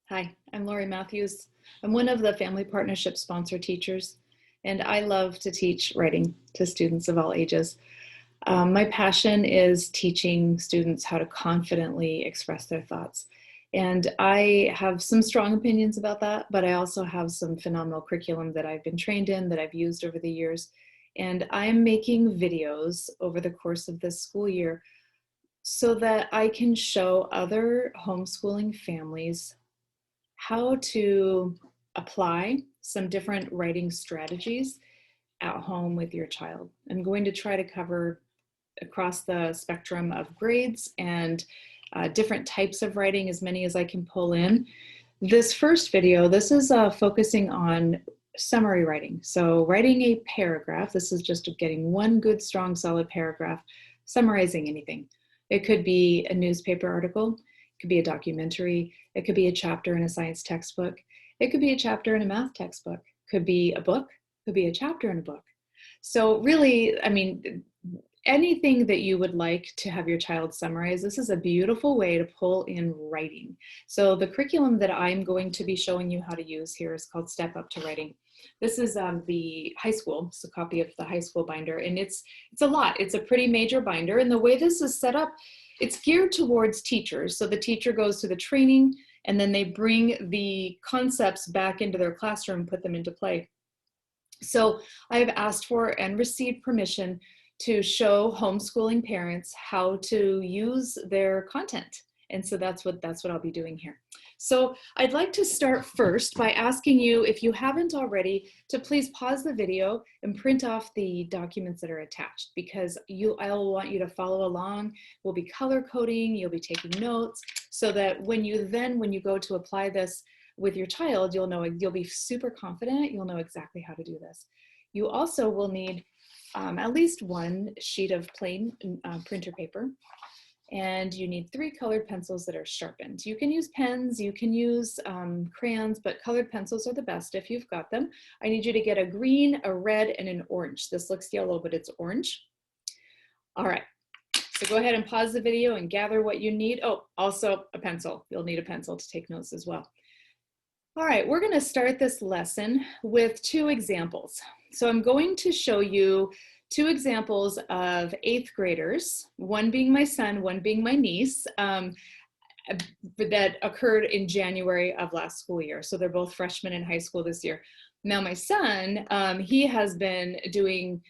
Hi, I'm Laurie Matthews. I'm one of the Family Partnership sponsor teachers, and I love to teach writing to students of all ages. My passion is teaching students how to confidently express their thoughts. And I have some strong opinions about that, but I also have some phenomenal curriculum that I've been trained in that I've used over the years. And I'm making videos over the course of this school year so that I can show other homeschooling families how to apply some different writing strategies at home with your child. I'm going to try to cover across the spectrum of grades and different types of writing, as many as I can pull in. This first video, this is focusing on summary writing. So writing a paragraph, this is just getting one good, strong, solid paragraph, summarizing anything. It could be a newspaper article, it could be a documentary, it could be a chapter in a science textbook, it could be a chapter in a math textbook, could be a book, could be a chapter in a book. So really, I mean, anything that you would like to have your child summarize, this is a beautiful way to pull in writing. So the curriculum that I'm going to be showing you how to use here is called Step Up to Writing. This is the high school, it's a copy of the high school binder, and it's a lot. It's a pretty major binder, and the way this is set up, it's geared towards teachers. So the teacher goes to the training, and then they bring the concepts back into their classroom, put them into play. So I've asked for and received permission to show homeschooling parents how to use their content. And so that's what I'll be doing here. So I'd like to start first by asking you, if you haven't already, to please pause the video and print off the documents that are attached, because I'll want you to follow along. We'll be color coding, you'll be taking notes, so that when you go to apply this with your child, you'll be super confident, you'll know exactly how to do this. You also will need at least one sheet of plain printer paper, and you need 3 colored pencils that are sharpened. You can use pens, you can use crayons, but colored pencils are the best if you've got them. I need you to get a green, a red, and an orange. This looks yellow, but it's orange. All right, so go ahead and pause the video and gather what you need. Oh, also a pencil. You'll need a pencil to take notes as well. All right, we're going to start this lesson with 2 examples. So I'm going to show you 2 examples of 8th graders, one being my son, one being my niece, that occurred in January of last school year. So they're both freshmen in high school this year. Now my son, he has been doing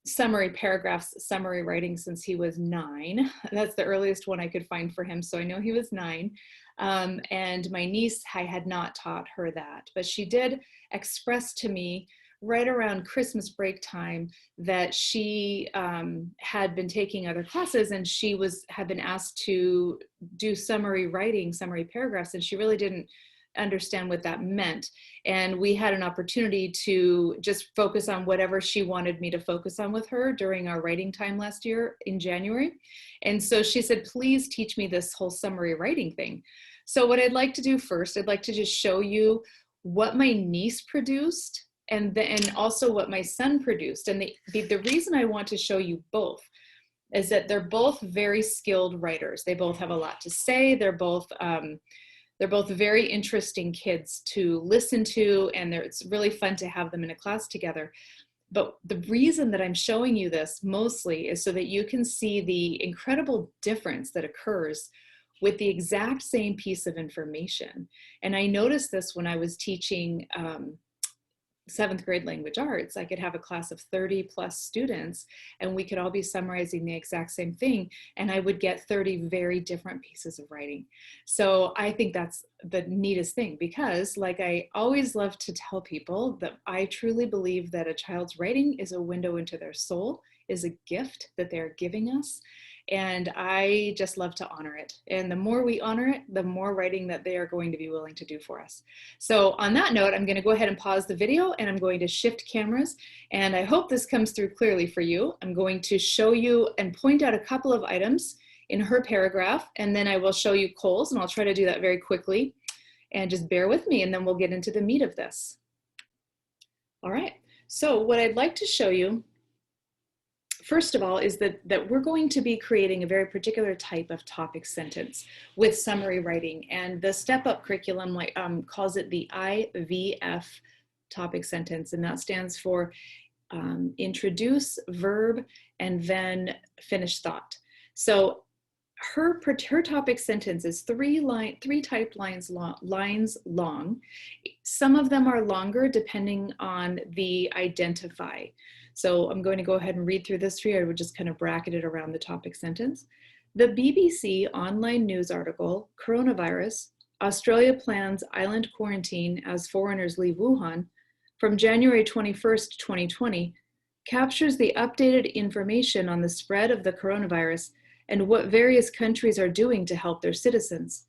summary paragraphs, summary writing since he was 9. That's the earliest one I could find for him, so I know he was 9. And my niece, I had not taught her that, but she did express to me right around Christmas break time that she had been taking other classes, and she had been asked to do summary writing, summary paragraphs, and she really didn't understand what that meant. And we had an opportunity to just focus on whatever she wanted me to focus on with her during our writing time last year in January. And so she said, please teach me this whole summary writing thing. So what I'd like to do first, I'd like to just show you what my niece produced and also what my son produced. And the reason I want to show you both is that they're both very skilled writers. They both have a lot to say. They're both very interesting kids to listen to, and it's really fun to have them in a class together. But the reason that I'm showing you this mostly is so that you can see the incredible difference that occurs with the exact same piece of information. And I noticed this when I was teaching 7th grade language arts. I could have a class of 30 plus students, and we could all be summarizing the exact same thing, and I would get 30 very different pieces of writing. So I think that's the neatest thing, because like I always love to tell people, that I truly believe that a child's writing is a window into their soul, is a gift that they're giving us. And I just love to honor it. And the more we honor it, the more writing that they are going to be willing to do for us. So on that note, I'm going to go ahead and pause the video, and I'm going to shift cameras. And I hope this comes through clearly for you. I'm going to show you and point out a couple of items in her paragraph, and then I will show you Cole's, and I'll try to do that very quickly. And just bear with me, and then we'll get into the meat of this. All right, so what I'd like to show you first of all, is that we're going to be creating a very particular type of topic sentence with summary writing. And the Step Up curriculum calls it the IVF topic sentence, and that stands for introduce, verb, and then finish thought. So her topic sentence is three typed lines long. Some of them are longer depending on the identify. So I'm going to go ahead and read through this for you. I would just kind of bracket it around the topic sentence. The BBC online news article, Coronavirus, Australia plans island quarantine as foreigners leave Wuhan, from January 21st, 2020, captures the updated information on the spread of the coronavirus and what various countries are doing to help their citizens.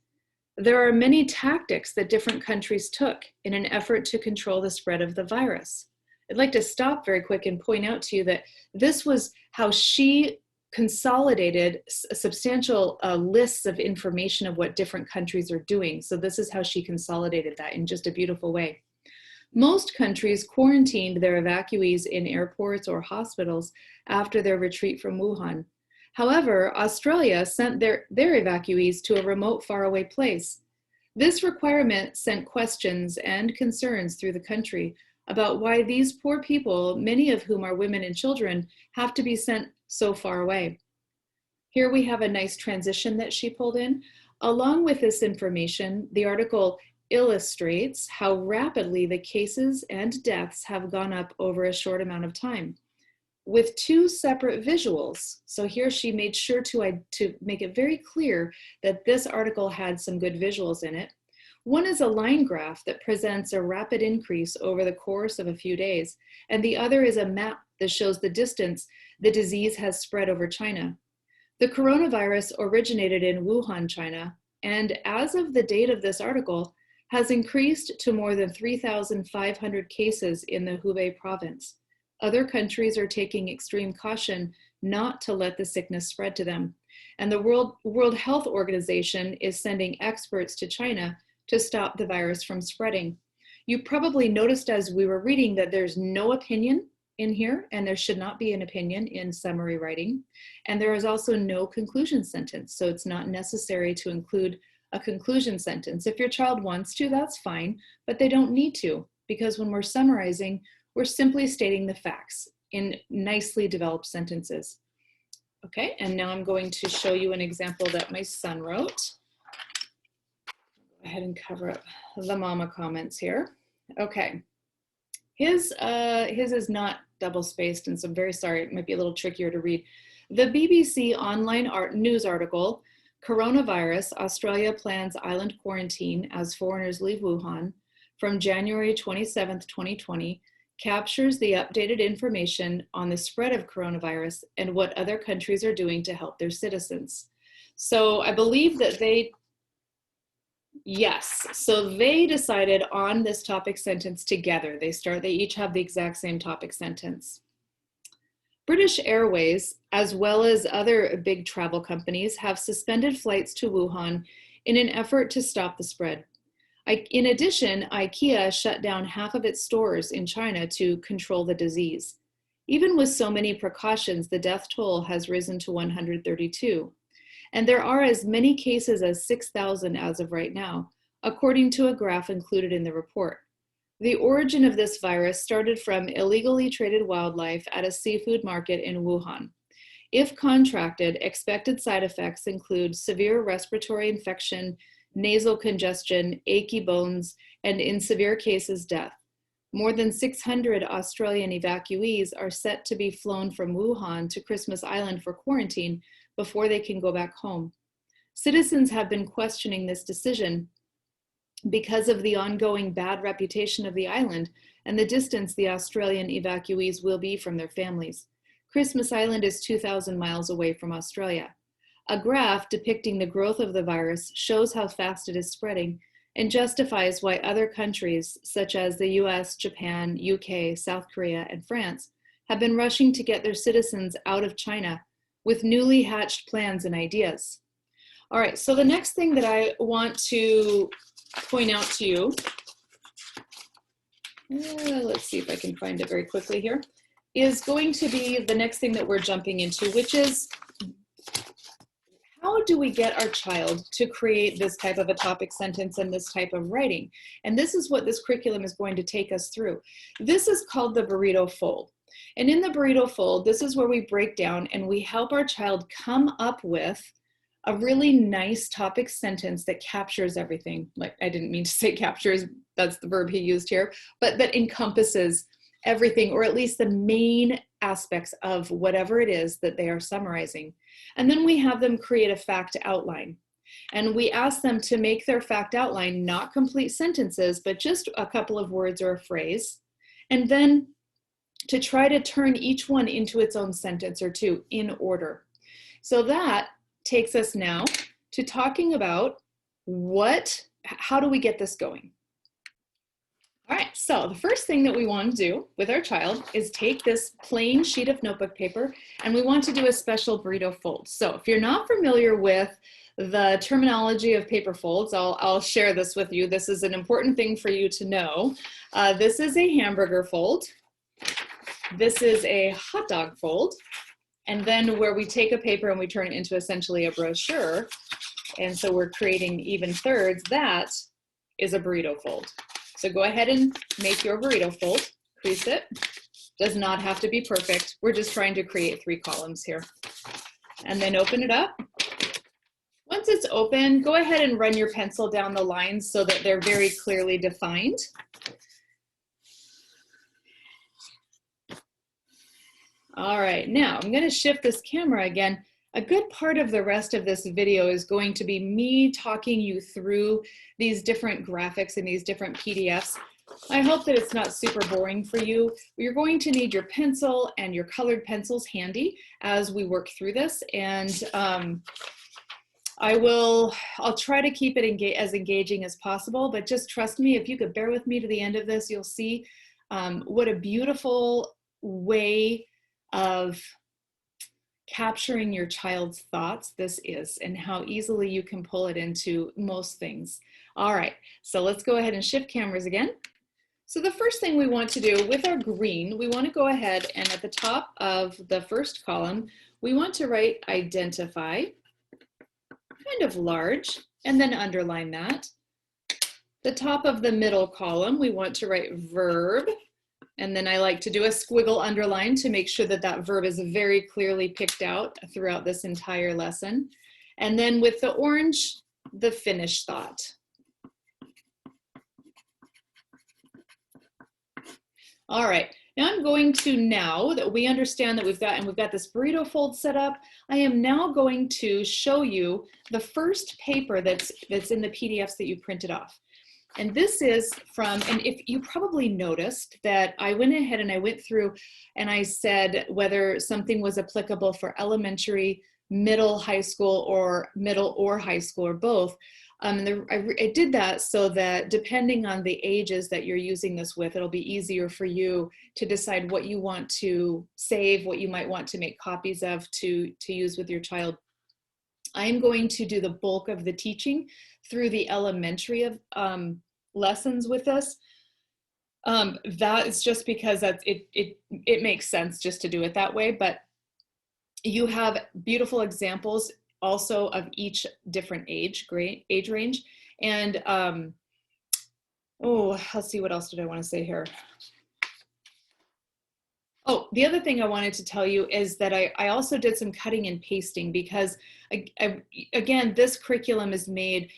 There are many tactics that different countries took in an effort to control the spread of the virus. I'd like to stop very quick and point out to you that this was how she consolidated substantial lists of information of what different countries are doing. So this is how she consolidated that in just a beautiful way. Most countries quarantined their evacuees in airports or hospitals after their retreat from Wuhan. However, Australia sent their evacuees to a remote, faraway place. This requirement sent questions and concerns through the country about why these poor people, many of whom are women and children, have to be sent so far away. Here we have a nice transition that she pulled in. Along with this information, the article illustrates how rapidly the cases and deaths have gone up over a short amount of time, with two separate visuals. So here she made sure to make it very clear that this article had some good visuals in it. One is a line graph that presents a rapid increase over the course of a few days, and the other is a map that shows the distance the disease has spread over China. The coronavirus originated in Wuhan, China, and as of the date of this article, has increased to more than 3,500 cases in the Hubei province. Other countries are taking extreme caution not to let the sickness spread to them. And the World Health Organization is sending experts to China to stop the virus from spreading. You probably noticed as we were reading that there's no opinion in here, and there should not be an opinion in summary writing. And there is also no conclusion sentence, so it's not necessary to include a conclusion sentence. If your child wants to, that's fine, but they don't need to, because when we're summarizing, we're simply stating the facts in nicely developed sentences. Okay, and now I'm going to show you an example that my son wrote. Go ahead and cover up the mama comments here. Okay, his is not double spaced, and so I'm very sorry, it might be a little trickier to read. The BBC online news article, Coronavirus, Australia plans island quarantine as foreigners leave Wuhan, from January 27th, 2020, captures the updated information on the spread of coronavirus and what other countries are doing to help their citizens. So I believe that they decided on this topic sentence together. They each have the exact same topic sentence. British Airways, as well as other big travel companies, have suspended flights to Wuhan in an effort to stop the spread. In addition, IKEA shut down half of its stores in China to control the disease. Even with so many precautions, the death toll has risen to 132. And there are as many cases as 6,000 as of right now, according to a graph included in the report. The origin of this virus started from illegally traded wildlife at a seafood market in Wuhan. If contracted, expected side effects include severe respiratory infection, nasal congestion, achy bones, and in severe cases, death. More than 600 Australian evacuees are set to be flown from Wuhan to Christmas Island for quarantine before they can go back home. Citizens have been questioning this decision because of the ongoing bad reputation of the island and the distance the Australian evacuees will be from their families. Christmas Island is 2,000 miles away from Australia. A graph depicting the growth of the virus shows how fast it is spreading and justifies why other countries, such as the US, Japan, UK, South Korea, and France, have been rushing to get their citizens out of China with newly hatched plans and ideas. All right, so the next thing that I want to point out to you, let's see if I can find it very quickly here, is going to be the next thing that we're jumping into, which is how do we get our child to create this type of a topic sentence and this type of writing? And this is what this curriculum is going to take us through. This is called the burrito fold. And in the burrito fold, this is where we break down and we help our child come up with a really nice topic sentence that captures everything. Like, I didn't mean to say captures, that's the verb he used here, but that encompasses everything, or at least the main aspects of whatever it is that they are summarizing. And then we have them create a fact outline. And we ask them to make their fact outline not complete sentences, but just a couple of words or a phrase. And then to try to turn each one into its own sentence or two in order. So that takes us now to talking about how do we get this going? All right, so the first thing that we want to do with our child is take this plain sheet of notebook paper and we want to do a special burrito fold. So if you're not familiar with the terminology of paper folds, I'll share this with you. This is an important thing for you to know. This is a hamburger fold. This is a hot dog fold. And then where we take a paper and we turn it into essentially a brochure, and so we're creating even thirds, that is a burrito fold. So go ahead and make your burrito fold, crease it. Does not have to be perfect. We're just trying to create 3 columns here. And then open it up. Once it's open, go ahead and run your pencil down the lines so that they're very clearly defined. All right, now I'm going to shift this camera again. A good part of the rest of this video is going to be me talking you through these different graphics and these different PDFs. I hope that it's not super boring for you. You're going to need your pencil and your colored pencils handy as we work through this. And I'll try to keep it as engaging as possible, but just trust me, if you could bear with me to the end of this, you'll see what a beautiful way of capturing your child's thoughts this is, and how easily you can pull it into most things. All right, so let's go ahead and shift cameras again. So the first thing we want to do with our green, we want to go ahead and at the top of the first column, we want to write identify, kind of large, and then underline that. The top of the middle column, we want to write verb, and then I like to do a squiggle underline to make sure that that verb is very clearly picked out throughout this entire lesson. And then with the orange, the finished thought. All right, now I'm going to, now that we understand that we've got this burrito fold set up, I am now going to show you the first paper that's in the PDFs that you printed off. And this is from, and if you probably noticed that I went ahead and I went through and I said whether something was applicable for elementary, middle, high school, or middle or high school, or both. I did that so that depending on the ages that you're using this with, it'll be easier for you to decide what you want to save, what you might want to make copies of to use with your child. I'm going to do the bulk of the teaching through the elementary of lessons with us. That is just because it makes sense just to do it that way, but you have beautiful examples also of each different age range. And let's see, what else did I want to say here? Oh, the other thing I wanted to tell you is that I also did some cutting and pasting because, again, this curriculum is made,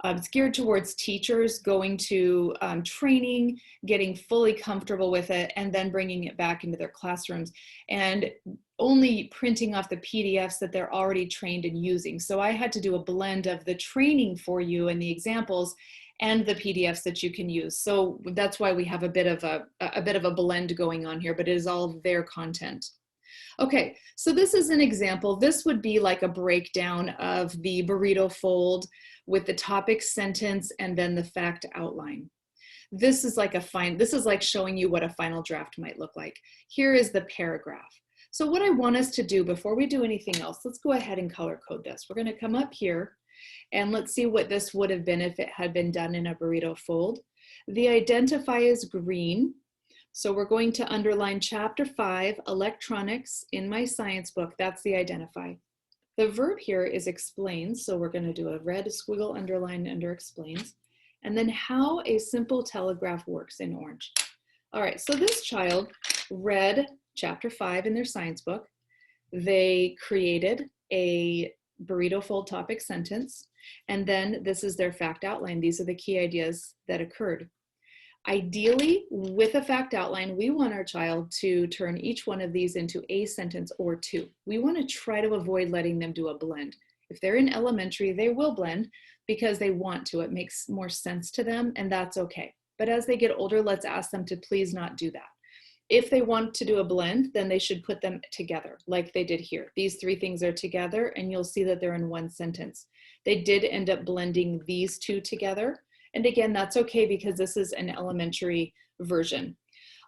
it's geared towards teachers going to training, getting fully comfortable with it, and then bringing it back into their classrooms, and only printing off the PDFs that they're already trained in using. So I had to do a blend of the training for you and the examples and the PDFs that you can use. So that's why we have a bit of a blend going on here, but it is all their content. Okay, so this is an example. This would be like a breakdown of the burrito fold with the topic sentence and then the fact outline. This is like showing you what a final draft might look like. Here is the paragraph. So what I want us to do before we do anything else, let's go ahead and color code this. We're going to come up here and let's see what this would have been if it had been done in a burrito fold. The identify is green. So we're going to underline chapter 5, electronics, in my science book. That's the identify. The verb here is explains, so we're going to do a red squiggle underline under explains, and then how a simple telegraph works in orange. All right, so this child read chapter 5 in their science book. They created a burrito fold topic sentence, and then this is their fact outline. These are the key ideas that occurred. Ideally, with a fact outline, we want our child to turn each one of these into a sentence or two. We want to try to avoid letting them do a blend. If they're in elementary, they will blend because they want to. It makes more sense to them, and that's okay. But as they get older, let's ask them to please not do that. If they want to do a blend, then they should put them together like they did here. These three things are together, and you'll see that they're in one sentence. They did end up blending these two together. And again, that's okay because this is an elementary version.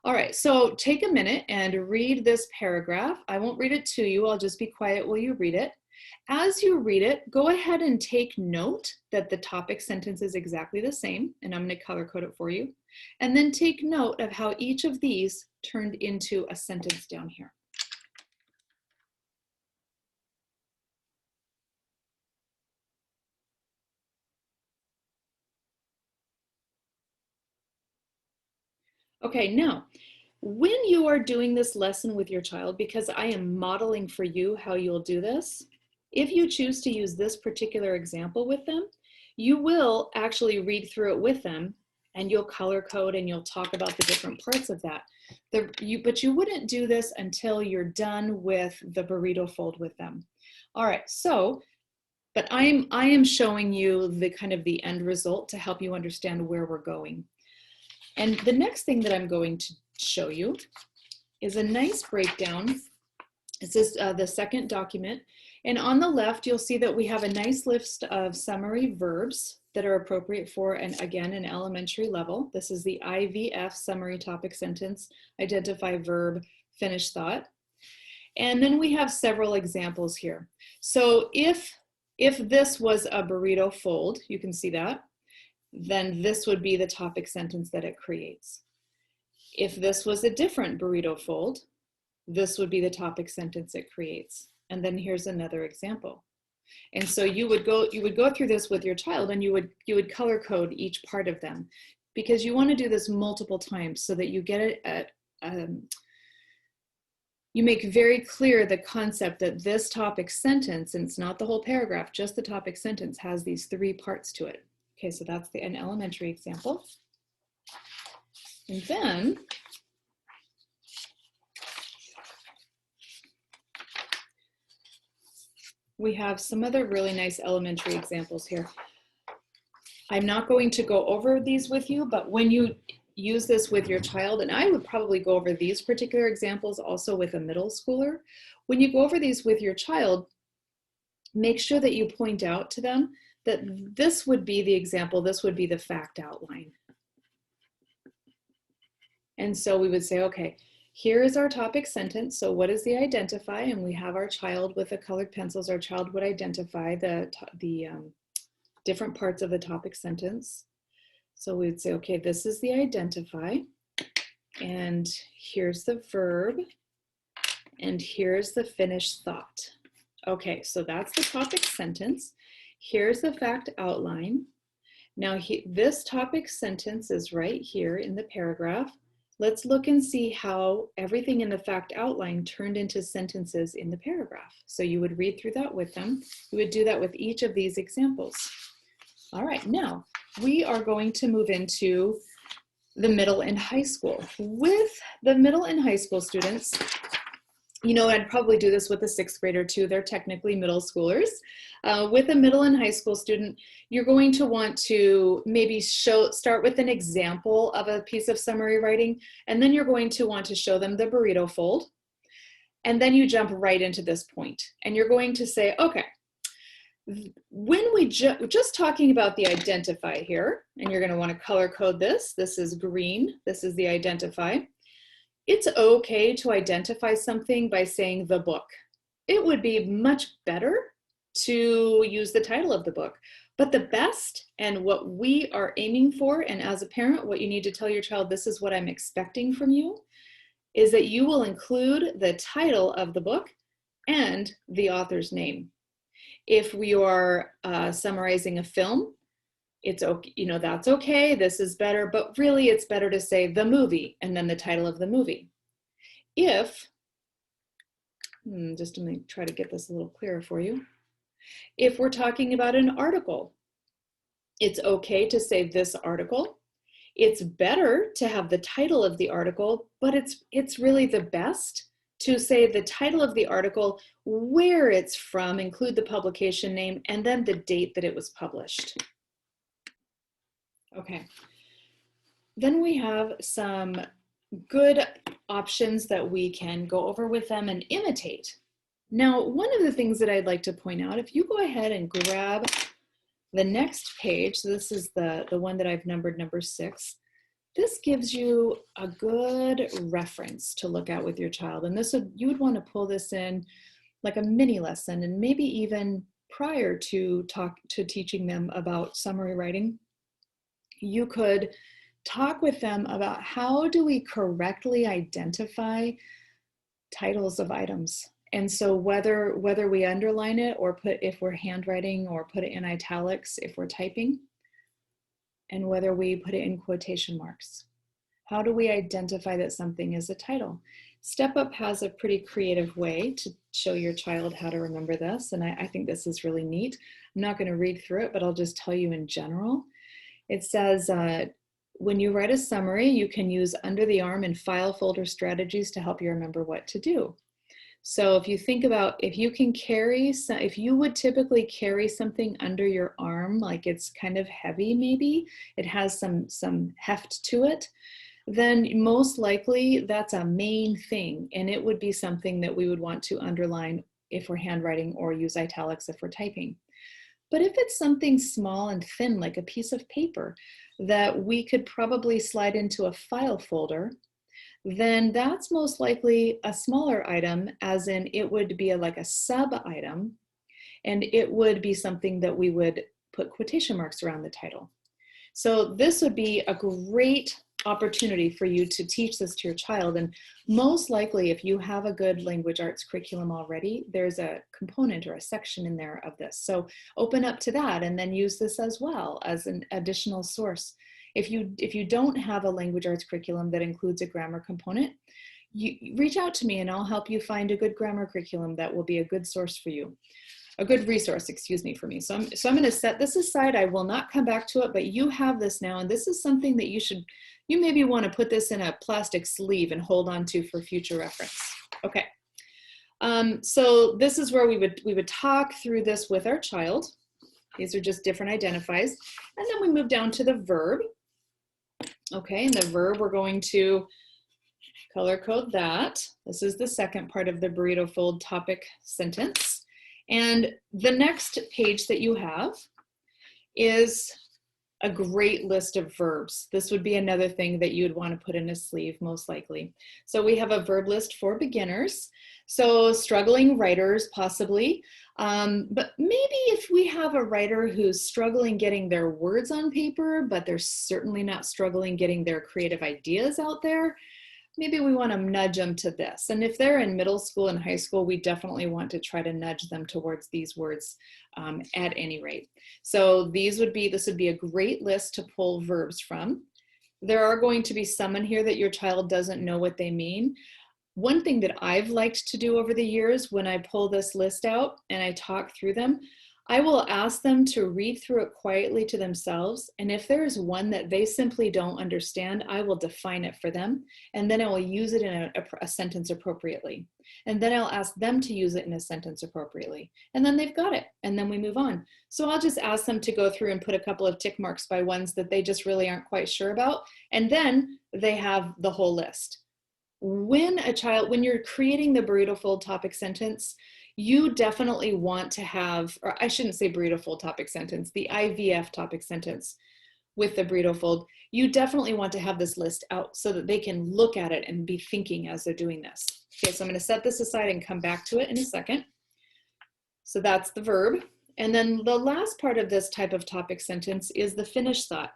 All right, so take a minute and read this paragraph. I won't read it to you. I'll just be quiet while you read it. As you read it, go ahead and take note that the topic sentence is exactly the same, and I'm going to color code it for you. And then take note of how each of these turned into a sentence down here. Okay, now, when you are doing this lesson with your child, because I am modeling for you how you'll do this, if you choose to use this particular example with them, you will actually read through it with them, and you'll color code and you'll talk about the different parts of that. But you wouldn't do this until you're done with the burrito fold with them. All right, so, but I am showing you the kind of the end result to help you understand where we're going. And the next thing that I'm going to show you is a nice breakdown. This is the second document. And on the left, you'll see that we have a nice list of summary verbs that are appropriate for, again, an elementary level. This is the IVF summary topic sentence, identify verb, finish thought. And then we have several examples here. So if this was a burrito fold, you can see that, then this would be the topic sentence that it creates. If this was a different burrito fold, this would be the topic sentence it creates. And then here's another example. And so you would go through this with your child, and you would color code each part of them, because you want to do this multiple times so that you get it at you make very clear the concept that this topic sentence, and it's not the whole paragraph, just the topic sentence, has these three parts to it. Okay, so that's an elementary example. And then we have some other really nice elementary examples here. I'm not going to go over these with you, but when you use this with your child, and I would probably go over these particular examples also with a middle schooler, when you go over these with your child, make sure that you point out to them that this would be the example, this would be the fact outline. And so we would say, okay, here is our topic sentence. So what is the identify? And we have our child with the colored pencils. Our child would identify the different parts of the topic sentence. So we would say, okay, this is the identify, and here's the verb, and here's the finished thought. Okay, so that's the topic sentence. Here's the fact outline. Now this topic sentence is right here in the paragraph. Let's look and see how everything in the fact outline turned into sentences in the paragraph. So you would read through that with them. You would do that with each of these examples. All right, now we are going to move into the middle and high school. With the middle and high school students, you know, I'd probably do this with a sixth grader too. They're technically middle schoolers. With a middle and high school student, you're going to want to maybe start with an example of a piece of summary writing, and then you're going to want to show them the burrito fold. And then you jump right into this point, and you're going to say, okay, when we just talking about the identify here, and you're going to want to color code this. This is green. This is the identify. It's okay to identify something by saying the book. It would be much better to use the title of the book. But the best and what we are aiming for, and as a parent, what you need to tell your child, this is what I'm expecting from you, is that you will include the title of the book and the author's name. If we are summarizing a film, it's okay, you know, that's okay, this is better, but really it's better to say the movie and then the title of the movie. If, just let me try to get this a little clearer for you. If we're talking about an article, it's okay to say this article. It's better to have the title of the article, but it's really the best to say the title of the article, where it's from, include the publication name, and then the date that it was published. Okay. Then we have some good options that we can go over with them and imitate. Now, one of the things that I'd like to point out, if you go ahead and grab the next page, so this is the one that I've numbered, number 6, this gives you a good reference to look at with your child. And you would want to pull this in like a mini lesson, and maybe even prior to teaching them about summary writing. You could talk with them about how do we correctly identify titles of items. And so whether we underline it or if we're handwriting, or put it in italics if we're typing, and whether we put it in quotation marks. How do we identify that something is a title? Step Up has a pretty creative way to show your child how to remember this, and I think this is really neat. I'm not going to read through it, but I'll just tell you in general. It says, when you write a summary, you can use under the arm and file folder strategies to help you remember what to do. So if you think about, if you would typically carry something under your arm, like it's kind of heavy, maybe it has some heft to it, then most likely that's a main thing, and it would be something that we would want to underline if we're handwriting, or use italics if we're typing. But if it's something small and thin, like a piece of paper that we could probably slide into a file folder, then that's most likely a smaller item, as in it would be like a sub item, and it would be something that we would put quotation marks around the title. So this would be a great opportunity for you to teach this to your child. And most likely, if you have a good language arts curriculum already, there's a component or a section in there of this. So open up to that and then use this as well as an additional source. If you don't have a language arts curriculum that includes a grammar component, you reach out to me and I'll help you find a good grammar curriculum that will be a good source for you. A good resource, excuse me, for me. So I'm going to set this aside. I will not come back to it, but you have this now, and this is something that you maybe want to put this in a plastic sleeve and hold on to for future reference. Okay. So this is where we would talk through this with our child. These are just different identifiers. And then we move down to the verb. Okay, and the verb, we're going to color code that. This is the second part of the burrito fold topic sentence. And the next page that you have is a great list of verbs. This would be another thing that you would want to put in a sleeve, most likely. So we have a verb list for beginners. So struggling writers, possibly. But maybe if we have a writer who's struggling getting their words on paper, but they're certainly not struggling getting their creative ideas out there, maybe we want to nudge them to this. And if they're in middle school and high school, we definitely want to try to nudge them towards these words at any rate. So this would be a great list to pull verbs from. There are going to be some in here that your child doesn't know what they mean. One thing that I've liked to do over the years when I pull this list out and I talk through them, I will ask them to read through it quietly to themselves. And if there's one that they simply don't understand, I will define it for them. And then I will use it in a sentence appropriately. And then I'll ask them to use it in a sentence appropriately. And then they've got it. And then we move on. So I'll just ask them to go through and put a couple of tick marks by ones that they just really aren't quite sure about. And then they have the whole list. When you're creating the burrito fold topic sentence, you definitely want to have, or I shouldn't say burrito fold topic sentence, the IVF topic sentence with the burrito fold, you definitely want to have this list out so that they can look at it and be thinking as they're doing this. Okay, so I'm going to set this aside and come back to it in a second. So that's the verb. And then the last part of this type of topic sentence is the finished thought.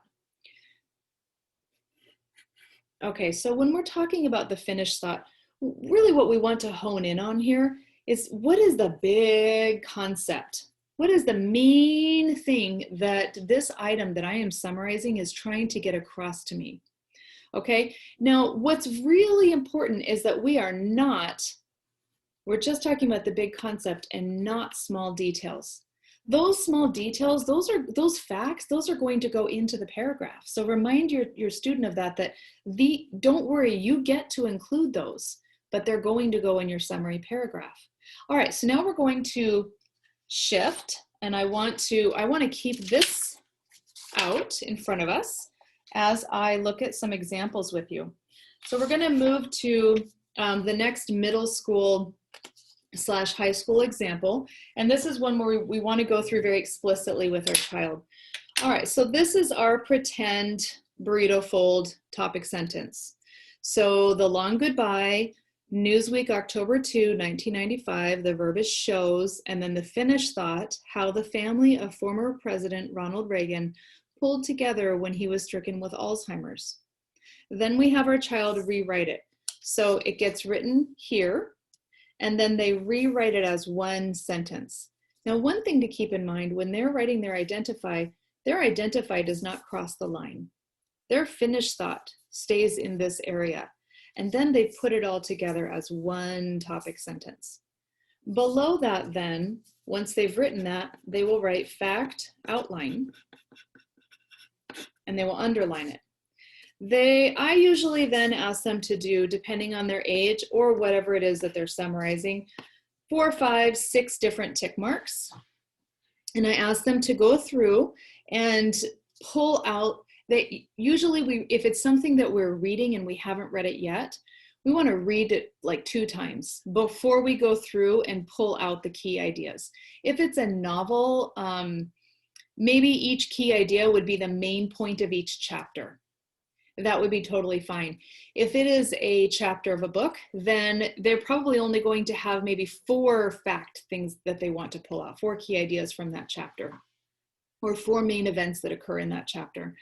Okay, so when we're talking about the finished thought, really what we want to hone in on here is, what is the big concept? What is the main thing that this item that I am summarizing is trying to get across to me? Okay, now what's really important is that we're just talking about the big concept and not small details. Those small details, those facts, those are going to go into the paragraph. So remind your student of that don't worry, you get to include those, but they're going to go in your summary paragraph. All right, so now we're going to shift, and I want to keep this out in front of us as I look at some examples with you. So we're going to move to the next middle school / high school example, and this is one where we want to go through very explicitly with our child. All right, so this is our pretend burrito fold topic sentence. So the long goodbye, Newsweek, October 2, 1995, the verb is shows, and then the finished thought, how the family of former President Ronald Reagan pulled together when he was stricken with Alzheimer's. Then we have our child rewrite it. So it gets written here, and then they rewrite it as one sentence. Now, one thing to keep in mind, when they're writing their identify does not cross the line. Their finished thought stays in this area, and then they put it all together as one topic sentence. Below that then, once they've written that, they will write fact outline, and they will underline it. I usually then ask them to do, depending on their age or whatever it is that they're summarizing, 4, 5, 6 different tick marks. And I ask them to go through and pull out, usually if it's something that we're reading and we haven't read it yet, we want to read it like 2 times before we go through and pull out the key ideas. If it's a novel, maybe each key idea would be the main point of each chapter. That would be totally fine. If it is a chapter of a book, then they're probably only going to have maybe 4 fact things that they want to pull out, 4 key ideas from that chapter, or 4 main events that occur in that chapter.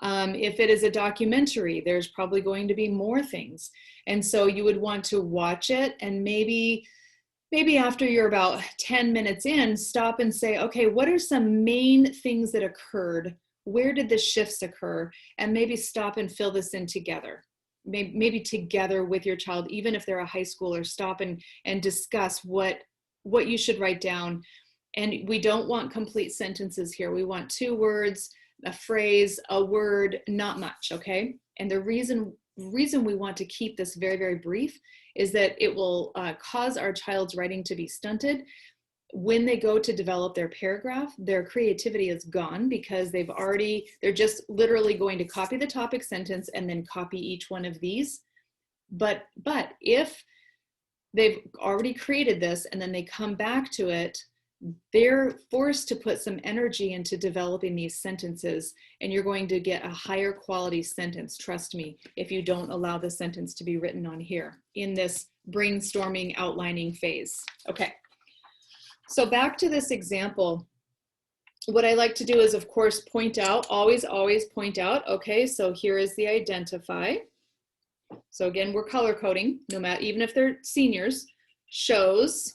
If it is a documentary, there's probably going to be more things. And so you would want to watch it, and maybe after you're about 10 minutes in, stop and say, okay, what are some main things that occurred? Where did the shifts occur? And maybe stop and fill this in together. Maybe together with your child, even if they're a high schooler, stop and discuss what you should write down. And we don't want complete sentences here. We want 2 words, a phrase, a word, not much, okay? And the reason we want to keep this very, very brief is that it will cause our child's writing to be stunted. When they go to develop their paragraph, their creativity is gone because they're just literally going to copy the topic sentence and then copy each one of these. But if they've already created this and then they come back to it, they're forced to put some energy into developing these sentences, and you're going to get a higher quality sentence, trust me, if you don't allow the sentence to be written on here in this brainstorming outlining phase. Okay. So back to this example, what I like to do is, of course, point out, always point out, okay, so here is the identify. So again, we're color coding, no matter, even if they're seniors, shows,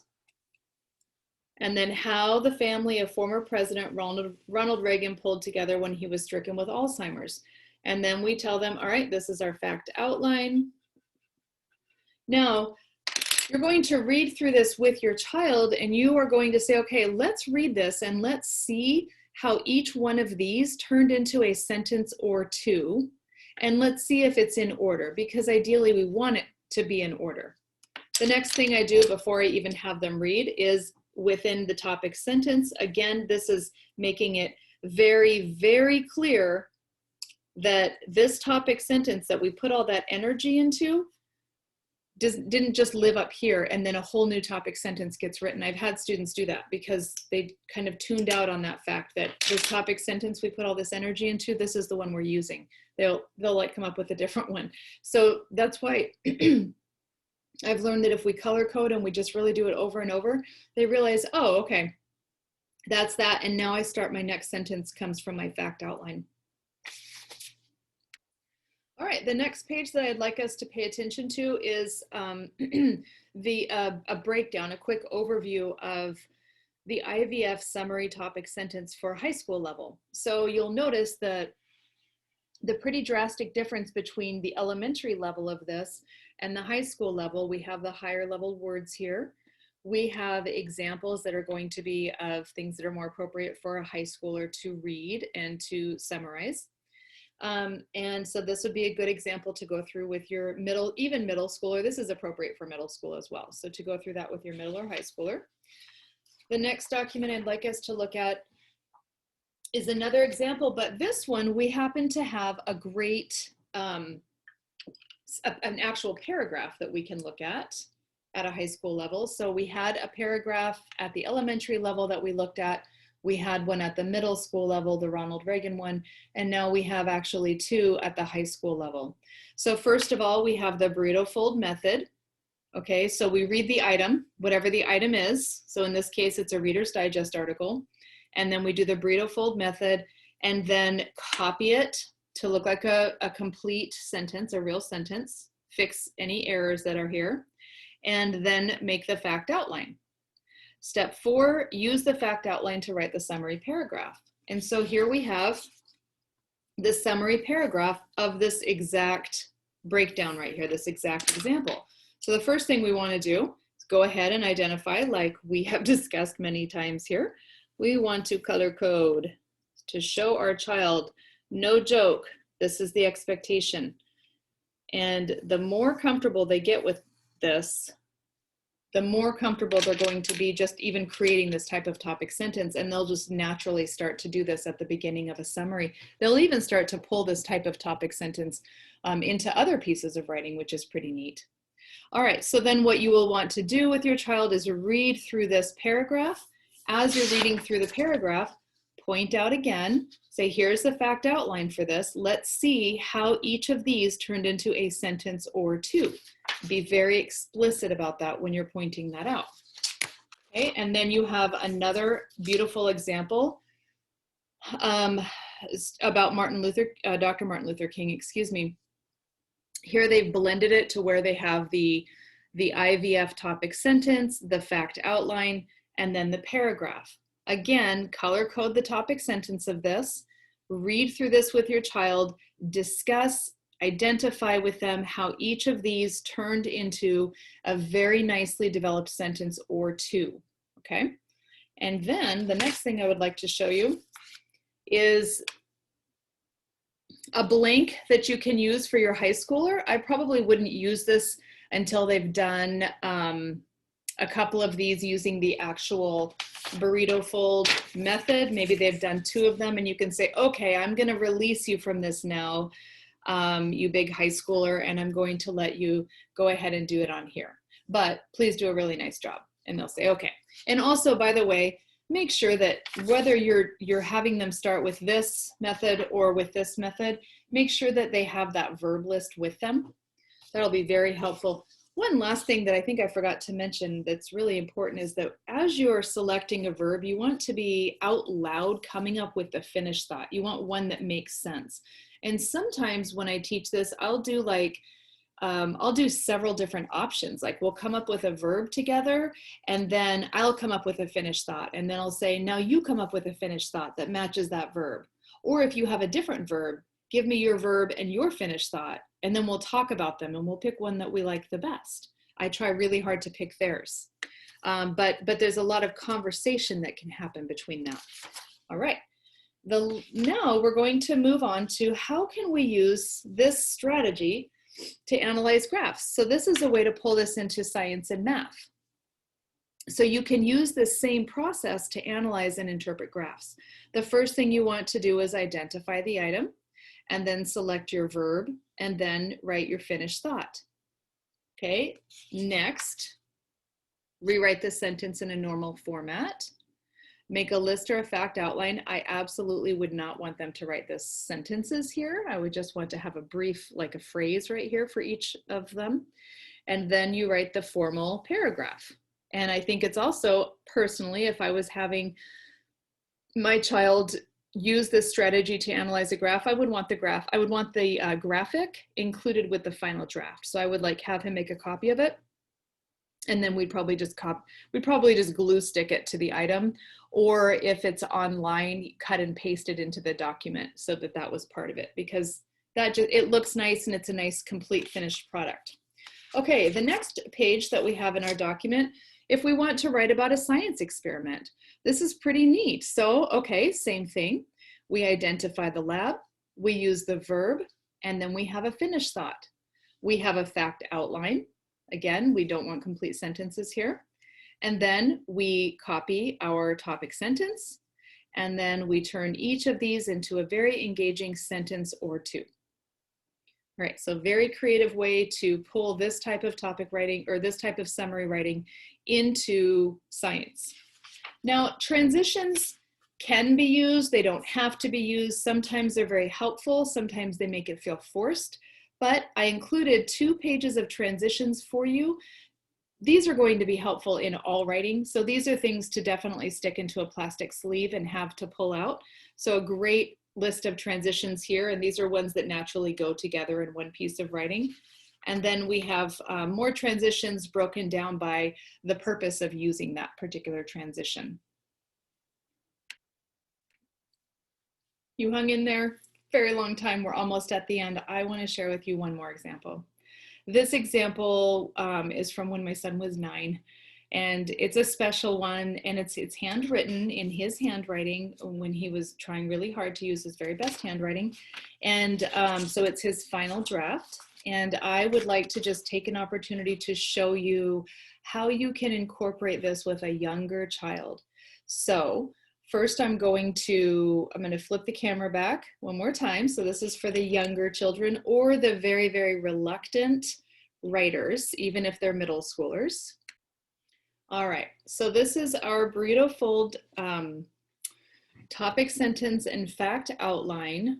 and then how the family of former President Ronald Reagan pulled together when he was stricken with Alzheimer's. And then we tell them, all right, this is our fact outline. Now, you're going to read through this with your child, and you are going to say, okay, let's read this and let's see how each one of these turned into a sentence or 2. And let's see if it's in order, because ideally we want it to be in order. The next thing I do before I even have them read is within the topic sentence. Again, this is making it very, very clear that this topic sentence that we put all that energy into didn't just live up here and then a whole new topic sentence gets written. I've had students do that because they kind of tuned out on that fact that this topic sentence we put all this energy into, this is the one we're using. They'll like come up with a different one. So that's why I've learned that if we color code and we just really do it over and over, they realize, oh, okay, That's that. And now I start my next sentence comes from my fact outline. All right, the next page that I'd like us to pay attention to is a breakdown, a quick overview of the IVF summary topic sentence for high school level. So you'll notice that the pretty drastic difference between the elementary level of this and the high school level. We have the higher level words here. We have examples that are going to be of things that are more appropriate for a high schooler to read and to summarize. And so this would be a good example to go through with your even middle schooler. This is appropriate for middle school as well. So to go through that with your middle or high schooler. The next document I'd like us to look at is another example, but this one we happen to have a great, an actual paragraph that we can look at a high school level. So we had a paragraph at the elementary level that we looked at. We had one at the middle school level, the Ronald Reagan one, and now we have actually two at the high school level. So first of all, we have the burrito fold method. Okay, so we read the item, whatever the item is. So in this case, it's a Reader's Digest article. And then we do the burrito fold method and then copy it to look like a complete sentence, a real sentence, fix any errors that are here, and then make the fact outline. Step 4, use the fact outline to write the summary paragraph. And so here we have the summary paragraph of this exact breakdown right here, this exact example. So the first thing we want to do is go ahead and identify, like we have discussed many times here, we want to color code to show our child, no joke, this is the expectation. And the more comfortable they get with this, the more comfortable they're going to be just even creating this type of topic sentence, and they'll just naturally start to do this at the beginning of a summary. They'll even start to pull this type of topic sentence into other pieces of writing, which is pretty neat. All right, so then what you will want to do with your child is read through this paragraph. As you're reading through the paragraph, point out again, say, here's the fact outline for this. Let's see how each of these turned into a sentence or two. Be very explicit about that when you're pointing that out. Okay, and then you have another beautiful example about Dr. Martin Luther King, excuse me. Here they've blended it to where they have the IVF topic sentence, the fact outline, and then the paragraph. Again, color code the topic sentence of this, read through this with your child, discuss, identify with them how each of these turned into a very nicely developed sentence or two, okay? And then the next thing I would like to show you is a blank that you can use for your high schooler. I probably wouldn't use this until they've done a couple of these using the actual burrito fold method. Maybe they've done 2 of them and you can say, okay, I'm gonna release you from this now, you big high schooler, and I'm going to let you go ahead and do it on here. But please do a really nice job. And they'll say, okay. And also, by the way, make sure that whether you're having them start with this method or with this method, make sure that they have that verb list with them. That'll be very helpful. One last thing that I think I forgot to mention that's really important is that as you're selecting a verb, you want to be out loud coming up with the finished thought. You want one that makes sense. And sometimes when I teach this, I'll do several different options. Like we'll come up with a verb together and then I'll come up with a finished thought. And then I'll say, now you come up with a finished thought that matches that verb. Or if you have a different verb, give me your verb and your finished thought. And then we'll talk about them and we'll pick one that we like the best. I try really hard to pick theirs. But there's a lot of conversation that can happen between that. All right. Now we're going to move on to how can we use this strategy to analyze graphs. So this is a way to pull this into science and math. So you can use this same process to analyze and interpret graphs. The first thing you want to do is identify the item and then select your verb and then write your finished thought. Okay, next, rewrite the sentence in a normal format. Make a list or a fact outline. I absolutely would not want them to write the sentences here. I would just want to have a brief, like a phrase right here for each of them. And then you write the formal paragraph. And I think it's also, personally, if I was having my child use this strategy to analyze a graph, I would want the graphic included with the final draft. So I would like have him make a copy of it, and then we'd probably just glue stick it to the item, or if it's online, cut and paste it into the document so that that was part of it, because it looks nice and it's a nice complete finished product. Okay, the next page that we have in our document, if we want to write about a science experiment, this is pretty neat. So, okay, same thing. We identify the lab, we use the verb, and then we have a finished thought. We have a fact outline. Again, we don't want complete sentences here. And then we copy our topic sentence, and then we turn each of these into a very engaging sentence or two. All right, so very creative way to pull this type of topic writing or this type of summary writing into science. Now, transitions can be used, they don't have to be used. Sometimes they're very helpful, sometimes they make it feel forced, but I included 2 pages of transitions for you. These are going to be helpful in all writing. So these are things to definitely stick into a plastic sleeve and have to pull out. So a great list of transitions here, and these are ones that naturally go together in one piece of writing. And then we have more transitions broken down by the purpose of using that particular transition. You hung in there very long time. We're almost at the end. I want to share with you one more example. This example is from when my son was 9. And it's a special one, and it's handwritten in his handwriting when he was trying really hard to use his very best handwriting. And so it's his final draft. And I would like to just take an opportunity to show you how you can incorporate this with a younger child. So first I'm going to flip the camera back one more time. So this is for the younger children or the very, very reluctant writers, even if they're middle schoolers. All right, so this is our burrito fold topic sentence and fact outline.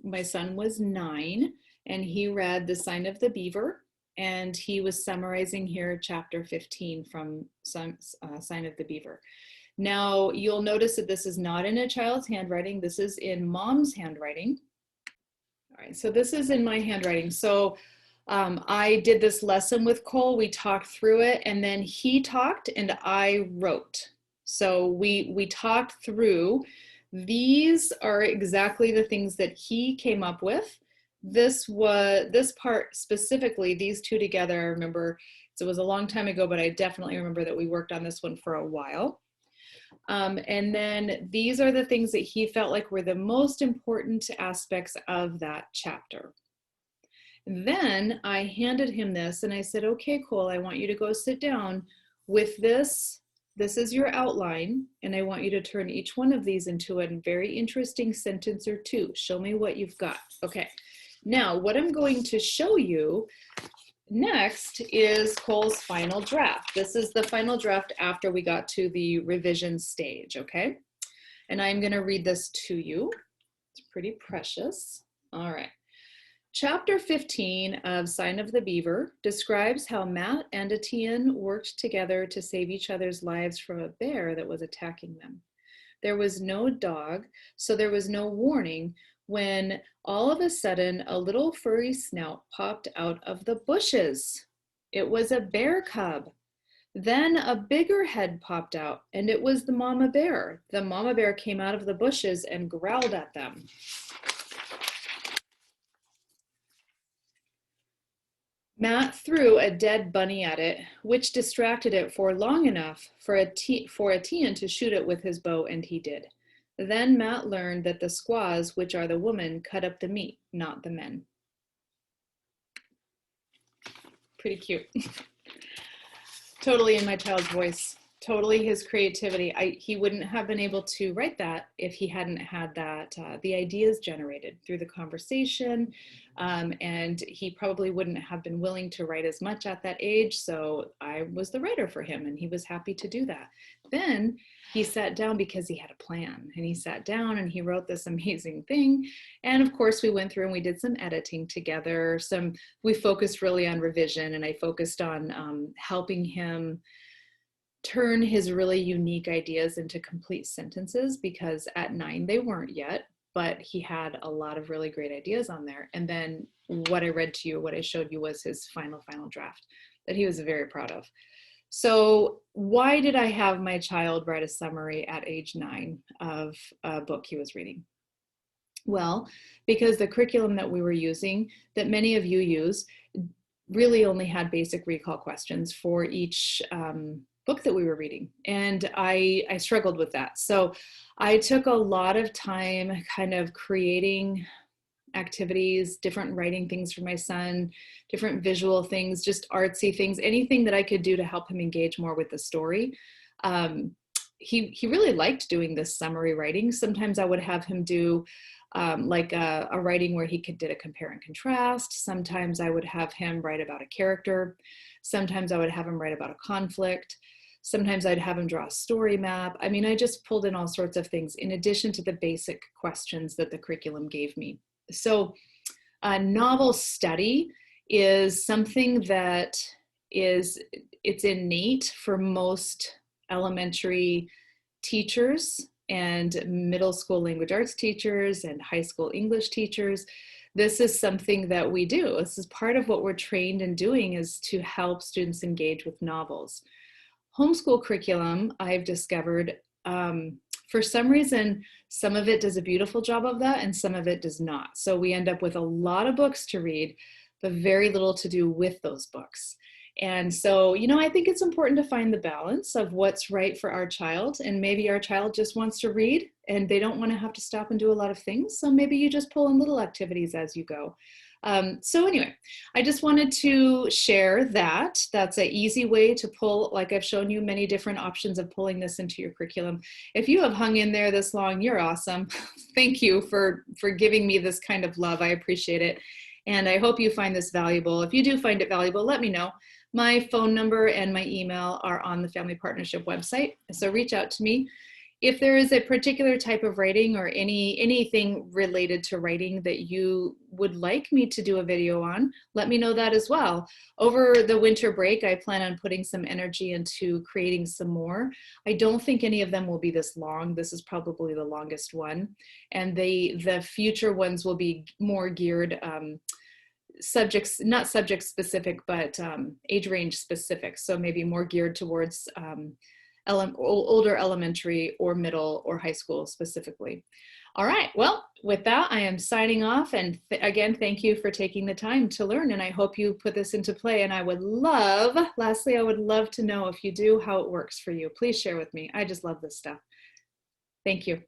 My son was 9 and he read The Sign of the Beaver, and he was summarizing here chapter 15 from Sign of the Beaver. Now you'll notice that this is not in a child's handwriting, this is in mom's handwriting. All right, so this is in my handwriting. So I did this lesson with Cole, we talked through it, and then he talked and I wrote. So we talked through, these are exactly the things that he came up with. This part specifically, these two together, I remember, so it was a long time ago, but I definitely remember that we worked on this one for a while. And then these are the things that he felt like were the most important aspects of that chapter. Then I handed him this and I said, okay, Cole, I want you to go sit down with this. This is your outline, and I want you to turn each one of these into a very interesting sentence or two. Show me what you've got. Okay, now what I'm going to show you next is Cole's final draft. This is the final draft after we got to the revision stage, okay? And I'm gonna read this to you. It's pretty precious. All right. Chapter 15 of Sign of the Beaver describes how Matt and Etienne worked together to save each other's lives from a bear that was attacking them. There was no dog, so there was no warning when all of a sudden a little furry snout popped out of the bushes. It was a bear cub. Then a bigger head popped out, and it was the mama bear. The mama bear came out of the bushes and growled at them. Matt threw a dead bunny at it, which distracted it for long enough for Etienne to shoot it with his bow, and he did. Then Matt learned that the squaws, which are the women, cut up the meat, not the men. Pretty cute. Totally in my child's voice. Totally his creativity. He wouldn't have been able to write that if he hadn't had that, the ideas generated through the conversation, and he probably wouldn't have been willing to write as much at that age, so I was the writer for him, and he was happy to do that. Then he sat down because he had a plan, and he sat down and he wrote this amazing thing, and of course we went through and we did some editing together. We focused really on revision, and I focused on helping him turn his really unique ideas into complete sentences, because at 9 they weren't yet, but he had a lot of really great ideas on there. And then what I read to you, what I showed you, was his final draft that he was very proud of. So why did I have my child write a summary at age 9 of a book he was reading? Well, because the curriculum that we were using, that many of you use, really only had basic recall questions for each book that we were reading. And I struggled with that. So I took a lot of time kind of creating activities, different writing things for my son, different visual things, just artsy things, anything that I could do to help him engage more with the story. He really liked doing this summary writing. Sometimes I would have him do like a writing where he did a compare and contrast. Sometimes I would have him write about a character. Sometimes I would have him write about a conflict. Sometimes I'd have him draw a story map. I mean, I just pulled in all sorts of things in addition to the basic questions that the curriculum gave me. So novel study is something that it's innate for most elementary teachers and middle school language arts teachers and high school English teachers. This is something that we do. This is part of what we're trained in doing, is to help students engage with novels. Homeschool curriculum, I've discovered, for some reason, some of it does a beautiful job of that and some of it does not. So we end up with a lot of books to read, but very little to do with those books. And so, you know, I think it's important to find the balance of what's right for our child. And maybe our child just wants to read and they don't want to have to stop and do a lot of things. So maybe you just pull in little activities as you go. So anyway, I just wanted to share that. That's an easy way to pull, like I've shown you many different options of pulling this into your curriculum. If you have hung in there this long, you're awesome. Thank you for giving me this kind of love. I appreciate it. And I hope you find this valuable. If you do find it valuable, let me know. My phone number and my email are on the Family Partnership website. So reach out to me. If there is a particular type of writing or anything related to writing that you would like me to do a video on, let me know that as well. Over the winter break, I plan on putting some energy into creating some more. I don't think any of them will be this long. This is probably the longest one. And the future ones will be more geared, not subject specific, but age range specific. So maybe more geared towards older elementary or middle or high school specifically. All right, well, with that, I am signing off. And again, thank you for taking the time to learn. And I hope you put this into play. And I would love, lastly, I would love to know if you do, how it works for you. Please share with me. I just love this stuff. Thank you.